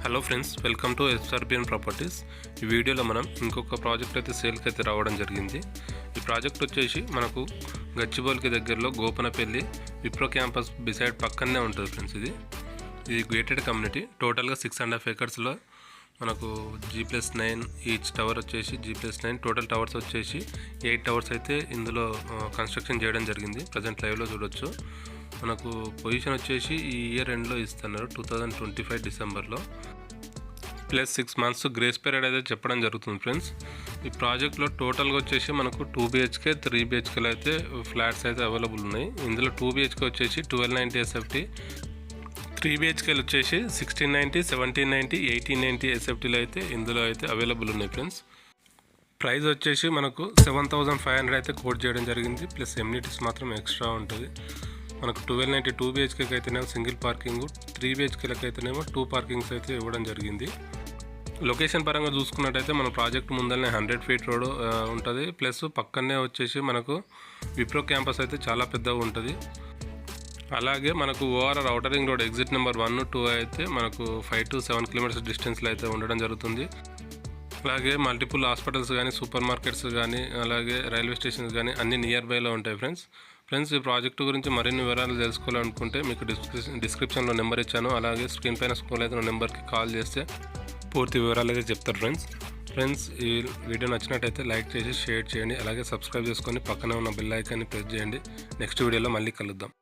Hello friends, welcome to SRBN properties. ఈ వీడియోలో మనం ఇంకొక ప్రాజెక్ట్ అయితే సేల్కి అయితే రావడం జరిగింది. ఈ ప్రాజెక్ట్ వచ్చేసి మనకు గచ్చిబౌలికి దగ్గరలో గోపనపల్లి విప్రో క్యాంపస్ బిసైడ్ పక్కనే ఉంటుంది ఫ్రెండ్స్. ఇది గేటెడ్ కమ్యూనిటీ. టోటల్గా 6.5 acresలో మనకు G+9 ఈచ్ టవర్ వచ్చేసి G+9 టోటల్ టవర్స్ వచ్చేసి 8 టవర్స్ అయితే ఇందులో కన్స్ట్రక్షన్ చేయడం జరిగింది. ప్రజెంట్ లైవ్లో చూడొచ్చు. మనకు పొజిషన్ వచ్చేసి ఈ ఇయర్ ఎండ్లో ఇస్తున్నారు, 2025 డిసెంబర్లో. ప్లస్ 6 months గ్రేస్ పీరియడ్ అయితే చెప్పడం జరుగుతుంది ఫ్రెండ్స్. ఈ ప్రాజెక్ట్లో టోటల్గా వచ్చేసి మనకు 2 BHK 3 BHKలు అయితే ఫ్లాట్స్ అయితే అవైలబుల్ ఉన్నాయి. ఇందులో 2 BHK వచ్చేసి 1290 SFT, 3 BHKలు వచ్చేసి 1690, 1790, 1890 SFTలు అయితే ఇందులో అయితే అవైలబుల్ ఉన్నాయి ఫ్రెండ్స్. ప్రైస్ వచ్చేసి మనకు 7,500 అయితే కోట్ చేయడం జరిగింది. ప్లస్ ఎమ్యూనిటీస్ మాత్రం ఎక్స్ట్రా ఉంటుంది. మనకు 1290 2 BHKకి అయితేనేమో సింగిల్ పార్కింగ్, 3 BHKలకు అయితేనేమో 2 పార్కింగ్స్ అయితే ఇవ్వడం జరిగింది. లొకేషన్ పరంగా చూసుకున్నట్టయితే మన ప్రాజెక్ట్ ముందరనే 100 feet రోడ్ ఉంటుంది. ప్లస్ పక్కనే వచ్చేసి మనకు విప్రో క్యాంపస్ అయితే చాలా పెద్దగా ఉంటుంది. అలాగే మనకు ORR outer ring road exit number 1, 2 అయితే మనకు 5 to 7 kilometers డిస్టెన్స్లో అయితే ఉండడం జరుగుతుంది. అలాగే మల్టిపుల్ హాస్పిటల్స్ కానీ, సూపర్ మార్కెట్స్ కానీ, అలాగే రైల్వే స్టేషన్స్ కానీ అన్నీ నియర్ బైలో ఉంటాయి ఫ్రెండ్స్. ఈ ప్రాజెక్టు గురించి మరిన్ని వివరాలు తెలుసుకోవాలనుకుంటే మీకు డిస్క్రిప్షన్లో నెంబర్ ఇచ్చాను. అలాగే స్క్రీన్ పైన స్క్రోల్ అయితే నెంబర్కి కాల్ చేస్తే పూర్తి వివరాలు అయితే చెప్తారు ఫ్రెండ్స్. ఈ వీడియో నచ్చినట్టయితే లైక్ చేసి షేర్ చేయండి. అలాగే సబ్స్క్రైబ్ చేసుకొని పక్కనే ఉన్న బెల్ ఐకాన్ని ప్రెస్ చేయండి. నెక్స్ట్ వీడియోలో మళ్ళీ కలుద్దాం.